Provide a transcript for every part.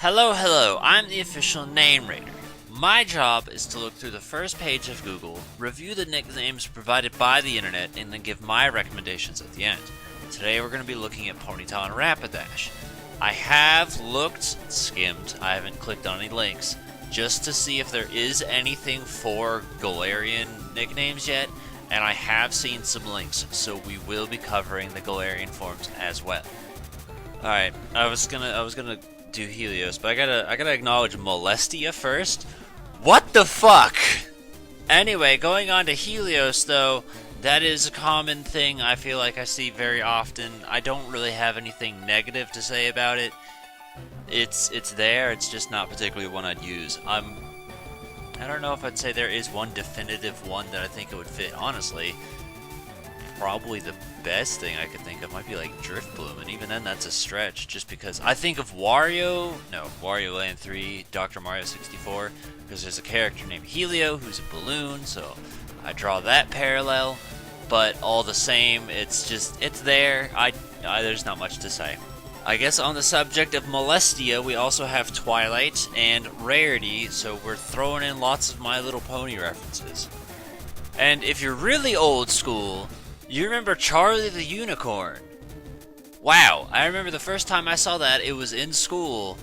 Hello, I'm the official name raider. My job is to look through the first page of Google, review the nicknames provided by the internet, and then give my recommendations at the end. Today we're going to be looking at Ponyta and Rapidash. I have looked, skimmed, I haven't clicked on any links, just to see if there is anything for Galarian nicknames yet, and I have seen some links, so we will be covering the Galarian forms as well. Alright, I was gonna do Helios, but I gotta acknowledge Molestia first. What the fuck? Anyway, going on to Helios though, that is a common thing I feel like I see very often. I don't really have anything negative to say about it. It's there, it's just not particularly one I'd use. I don't know if I'd say there is one definitive one that I think it would fit, honestly. Probably the best thing I could think of might be like Driftbloom, and even then that's a stretch, just because I think of Wario Land 3, Dr. Mario 64, because there's a character named Helio who's a balloon, so I draw that parallel, but all the same, it's there. There's not much to say. I guess on the subject of Molestia, we also have Twilight and Rarity, so we're throwing in lots of My Little Pony references. And if you're really old school, you remember Charlie the Unicorn. Wow, I remember the first time I saw that, it was in school,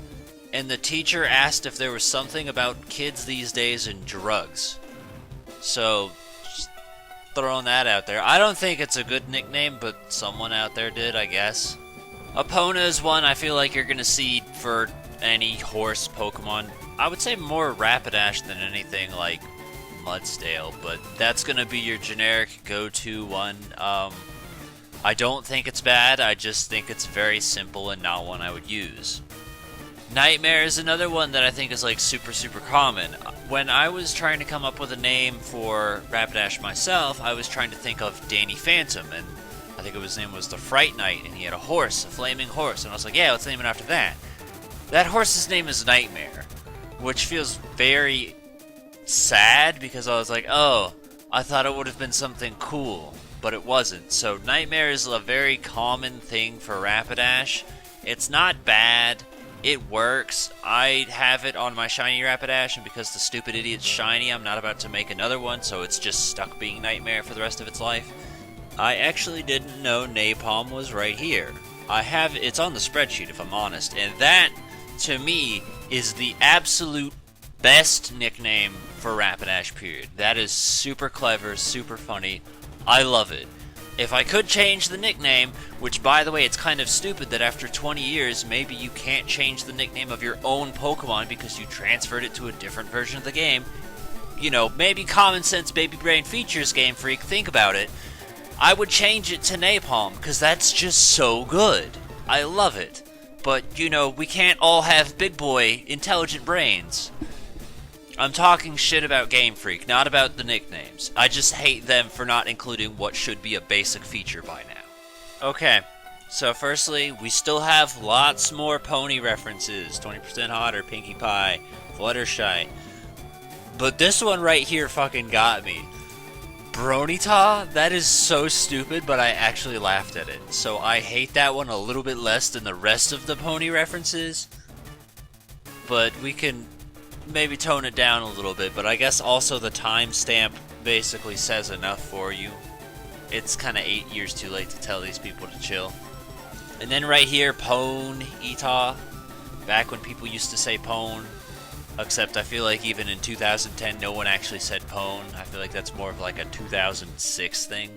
and the teacher asked if there was something about kids these days and drugs. So, just throwing that out there. I don't think it's a good nickname, but someone out there did, I guess. Epona is one I feel like you're gonna see for any horse Pokemon. I would say more Rapidash than anything like Mudsdale, but that's gonna be your generic go-to one. I don't think it's bad, I just think it's very simple and not one I would use. Nightmare is another one that I think is like super common. When I was trying to come up with a name for Rapidash myself, I was trying to think of Danny Phantom, and I think his name was the Fright Knight, and he had a horse, a flaming horse, and I was like, yeah, let's name it after that. That horse's name is Nightmare, which feels very sad, because I was like, oh, I thought it would have been something cool, but it wasn't. So Nightmare is a very common thing for Rapidash. It's not bad, it works. I have it on my shiny Rapidash, and because the stupid idiot's shiny, I'm not about to make another one, so it's just stuck being Nightmare for the rest of its life. I actually didn't know Napalm was right here. It's on the spreadsheet if I'm honest, and that, to me, is the absolute best nickname for Rapidash, period. That is super clever, super funny. I love it. If I could change the nickname, which by the way, it's kind of stupid that after 20 years, maybe you can't change the nickname of your own Pokemon because you transferred it to a different version of the game. You know, maybe common sense baby brain features, Game Freak, think about it. I would change it to Napalm, because that's just so good. I love it. But, you know, we can't all have big boy, intelligent brains. I'm talking shit about Game Freak, not about the nicknames. I just hate them for not including what should be a basic feature by now. Okay, so firstly, we still have lots more pony references. 20% Hotter, Pinkie Pie, Fluttershy. But this one right here fucking got me. Ponyta? That is so stupid, but I actually laughed at it. So I hate that one a little bit less than the rest of the pony references. But we can maybe tone it down a little bit, but I guess also the timestamp basically says enough for you. It's kind of 8 years too late to tell these people to chill. And then right here, Ponyta. Back when people used to say Pone. Except I feel like even in 2010, no one actually said Pone. I feel like that's more of like a 2006 thing.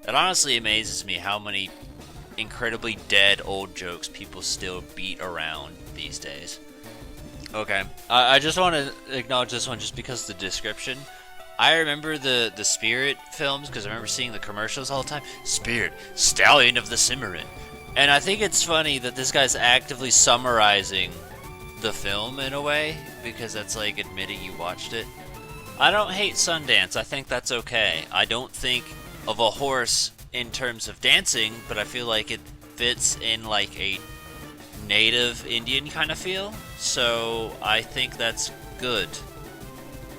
It honestly amazes me how many incredibly dead old jokes people still beat around these days. Okay, I just want to acknowledge this one just because of the description. I remember the Spirit films because I remember seeing the commercials all the time. Spirit, Stallion of the Cimarron. And I think it's funny that this guy's actively summarizing the film in a way, because that's like admitting you watched it. I don't hate Sundance, I think that's okay. I don't think of a horse in terms of dancing, but I feel like it fits in like a native Indian kind of feel, so I think that's good.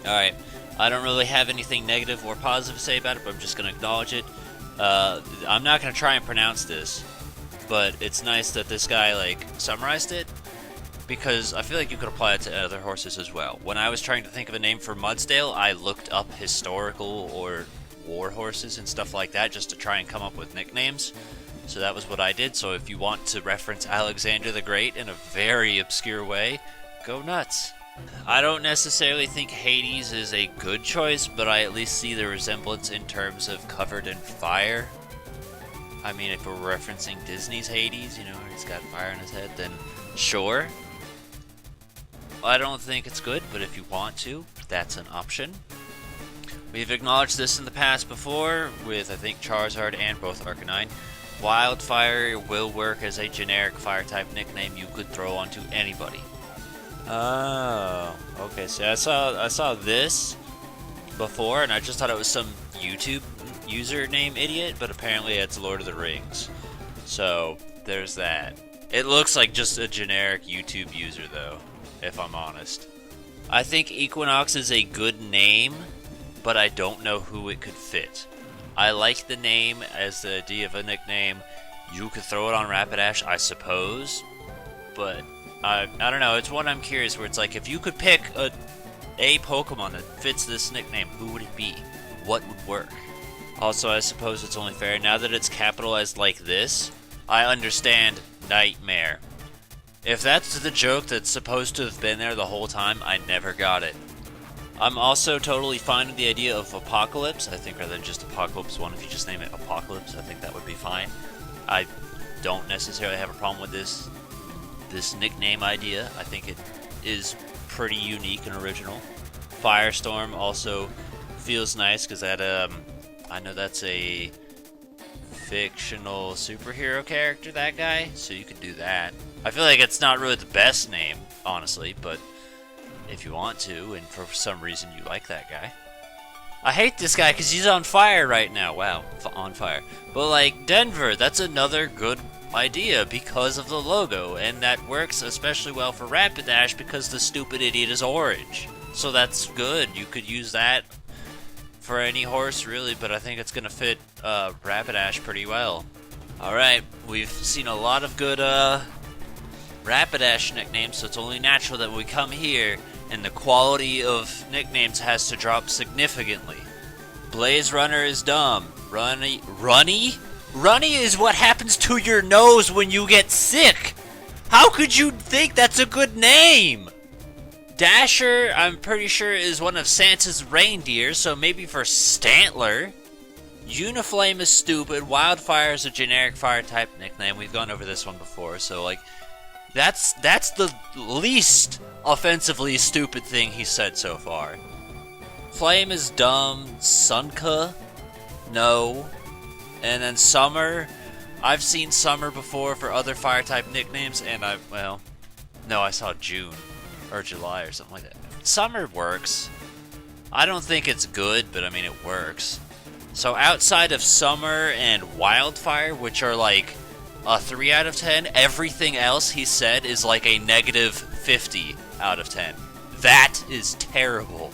Alright, I don't really have anything negative or positive to say about it, but I'm just going to acknowledge it. I'm not going to try and pronounce this, but it's nice that this guy, like, summarized it. because I feel like you could apply it to other horses as well. When I was trying to think of a name for Mudsdale, I looked up historical or war horses and stuff like that just to try and come up with nicknames. So that was what I did. So if you want to reference Alexander the Great in a very obscure way, go nuts. I don't necessarily think Hades is a good choice, but I at least see the resemblance in terms of covered in fire. I mean, if we're referencing Disney's Hades, you know, where he's got fire in his head, then sure. I don't think it's good, but if you want to, that's an option. We've acknowledged this in the past before with, I think, Charizard and both Arcanine. Wildfire will work as a generic fire-type nickname you could throw onto anybody. Oh, okay, so I saw this before, and I just thought it was some YouTube username idiot, but apparently it's Lord of the Rings. So, there's that. It looks like just a generic YouTube user, though, if I'm honest. I think Equinox is a good name, but I don't know who it could fit. I like the name as the idea of a nickname. You could throw it on Rapidash, I suppose, but I don't know. It's one I'm curious where it's like, if you could pick a Pokemon that fits this nickname, who would it be? What would work? Also, I suppose it's only fair, now that it's capitalized like this, I understand Nightmare. If that's the joke that's supposed to have been there the whole time, I never got it. I'm also totally fine with the idea of Apocalypse. I think rather than just Apocalypse 1, if you just name it Apocalypse, I think that would be fine. I don't necessarily have a problem with this nickname idea. I think it is pretty unique and original. Firestorm also feels nice because that I know that's a fictional superhero character, that guy, so you could do that. I feel like it's not really the best name, honestly, but if you want to, and for some reason you like that guy. I hate this guy because he's on fire right now. Wow, on fire. But like Denver, that's another good idea because of the logo, and that works especially well for Rapidash because the stupid idiot is orange. So that's good. You could use that for any horse really, but I think it's gonna fit Rapidash pretty well. Alright, we've seen a lot of good Rapidash nicknames, so it's only natural that we come here and the quality of nicknames has to drop significantly. Blaze Runner is dumb. Runny is what happens to your nose when you get sick. How could you think that's a good name? Dasher, I'm pretty sure, is one of Santa's reindeer, so maybe for Stantler. Uniflame is stupid. Wildfire is a generic fire type nickname. We've gone over this one before, so like that's the least offensively stupid thing he said so far. Flame is dumb. Sunka? No. And then Summer, I've seen Summer before for other fire type nicknames, and I saw June or July or something like that. Summer works. I don't think it's good, but I mean it works. So outside of Summer and Wildfire, which are like a 3 out of 10, everything else he said is like a negative 50 out of 10. That is terrible.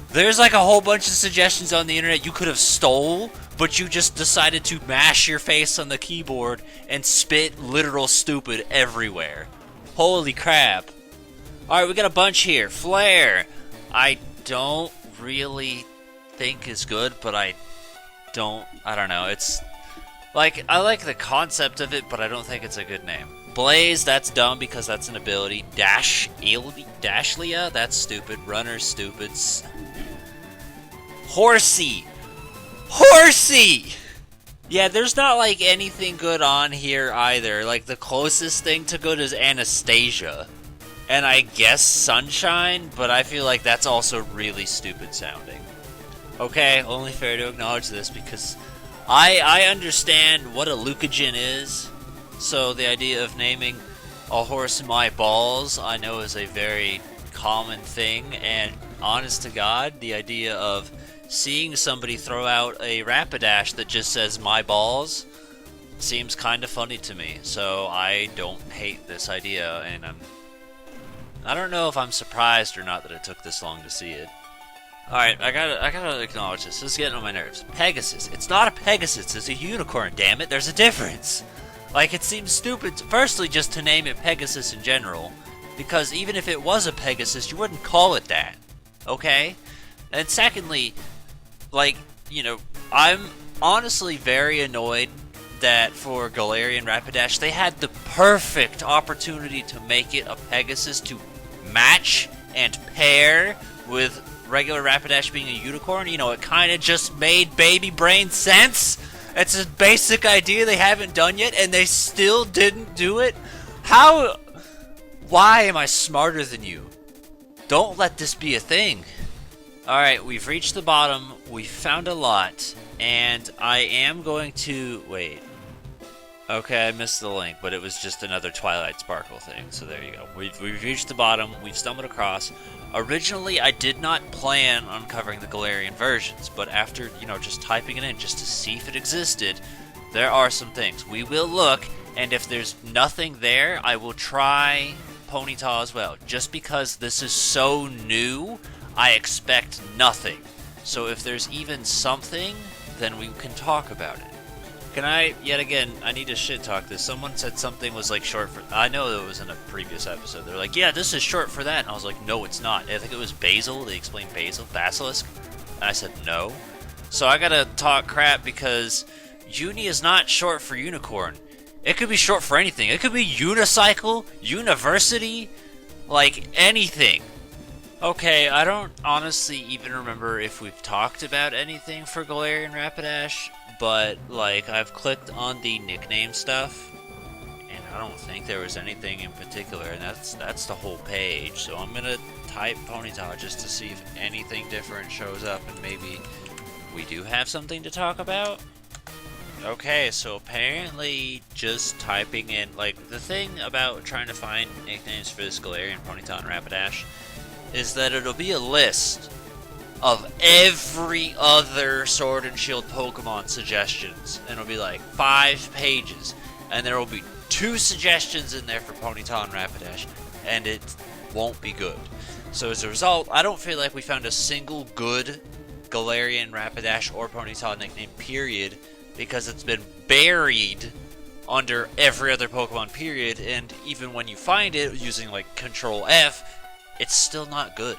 There's like a whole bunch of suggestions on the internet you could have stole, but you just decided to mash your face on the keyboard and spit literal stupid everywhere. Holy crap. Alright, we got a bunch here. Flare, I don't really think is good, but I don't know. It's like, I like the concept of it, but I don't think it's a good name. Blaze, that's dumb because that's an ability. Dashlia, that's stupid. Runner's stupid. Horsey! Yeah, there's not like anything good on here either. Like the closest thing to good is Anastasia. And I guess Sunshine, but I feel like that's also really stupid sounding. Okay, only fair to acknowledge this because I understand what a leucogen is. So the idea of naming a horse My Balls I know is a very common thing, and honest to God, the idea of seeing somebody throw out a Rapidash that just says My Balls seems kind of funny to me. So I don't hate this idea, and I don't know if I'm surprised or not that it took this long to see it. Alright, I gotta acknowledge this. This is getting on my nerves. Pegasus. It's not a Pegasus, it's a unicorn, damn it. There's a difference. Like, it seems stupid, firstly, just to name it Pegasus in general, because even if it was a Pegasus, you wouldn't call it that, okay? And secondly, like, you know, I'm honestly very annoyed that for Glastrier and Rapidash, they had the perfect opportunity to make it a Pegasus to match and pair with regular Rapidash being a unicorn. You know, it kind of just made baby brain sense. It's a basic idea they haven't done yet, and they still didn't do it. How? Why am I smarter than you? Don't let this be a thing. Alright, we've reached the bottom. We found a lot. And I am going to... Wait. Okay, I missed the link, but it was just another Twilight Sparkle thing. So there you go. We've reached the bottom. We've stumbled across. Originally, I did not plan on covering the Galarian versions, but after, you know, just typing it in just to see if it existed, there are some things. We will look, and if there's nothing there, I will try Ponyta as well. Just because this is so new, I expect nothing. So if there's even something, then we can talk about it. Can I, yet again, I need to shit talk this. Someone said something was like short for, I know it was in a previous episode. They're like, yeah, this is short for that. And I was like, no, it's not. I think it was Basil. They explained Basil, Basilisk. And I said, no. So I gotta talk crap because Uni is not short for unicorn. It could be short for anything. It could be unicycle, university, like anything. Okay, I don't honestly even remember if we've talked about anything for Glastrier and Rapidash, but, like, I've clicked on the nickname stuff, and I don't think there was anything in particular, and that's the whole page, so I'm gonna type Ponyta just to see if anything different shows up, and maybe we do have something to talk about? Okay, so apparently just typing in, like, the thing about trying to find nicknames for this Glastrier and Ponyta and Rapidash is that it'll be a list of every other Sword and Shield Pokemon suggestions. And it'll be like 5 pages. And there will be 2 suggestions in there for Ponyta and Rapidash. And it won't be good. So as a result, I don't feel like we found a single good Glastrier and Rapidash or Ponyta nickname, period. Because it's been buried under every other Pokemon, period. And even when you find it using like Control F, it's still not good.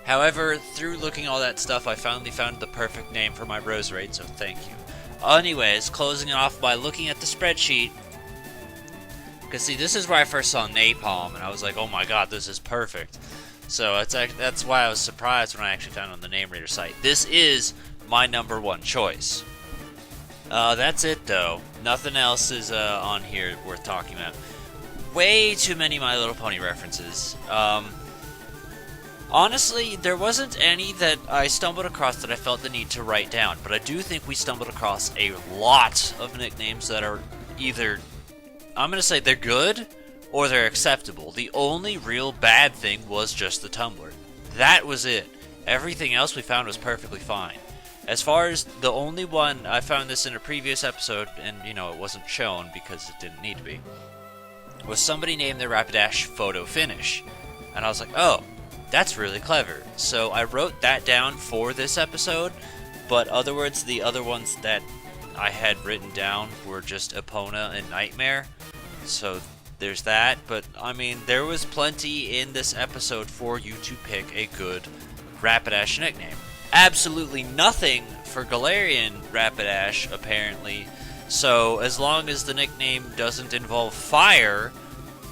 However, through looking all that stuff, I finally found the perfect name for my Roserade, so thank you. Anyways, closing it off by looking at the spreadsheet. Because see, this is where I first saw Napalm, and I was like, oh my god, this is perfect. So that's why I was surprised when I actually found it on the Name Reader site. This is my #1 choice. That's it though. Nothing else is on here worth talking about. Way too many My Little Pony references. Honestly, there wasn't any that I stumbled across that I felt the need to write down, but I do think we stumbled across a lot of nicknames that are either, I'm going to say they're good, or they're acceptable. The only real bad thing was just the Tumblr. That was it. Everything else we found was perfectly fine. As far as the only one, I found this in a previous episode, and you know, it wasn't shown because it didn't need to be, was somebody named their Rapidash Photo Finish. And I was like, oh, that's really clever. So I wrote that down for this episode, but the other ones that I had written down were just Epona and Nightmare. So there's that, but I mean, there was plenty in this episode for you to pick a good Rapidash nickname. Absolutely nothing for Galarian Rapidash, apparently. So as long as the nickname doesn't involve fire,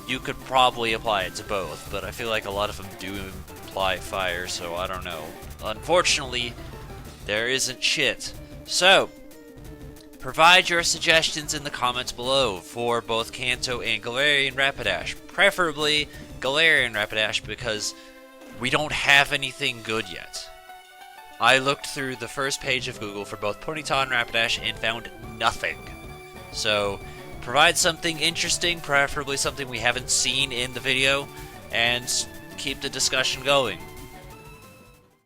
you could probably apply it to both, but I feel like a lot of them do imply fire, so I don't know. Unfortunately, there isn't shit. So, provide your suggestions in the comments below for both Kanto and Galarian Rapidash. Preferably Galarian Rapidash because we don't have anything good yet. I looked through the first page of Google for both Ponyta and Rapidash and found nothing. So, provide something interesting, preferably something we haven't seen in the video, and keep the discussion going.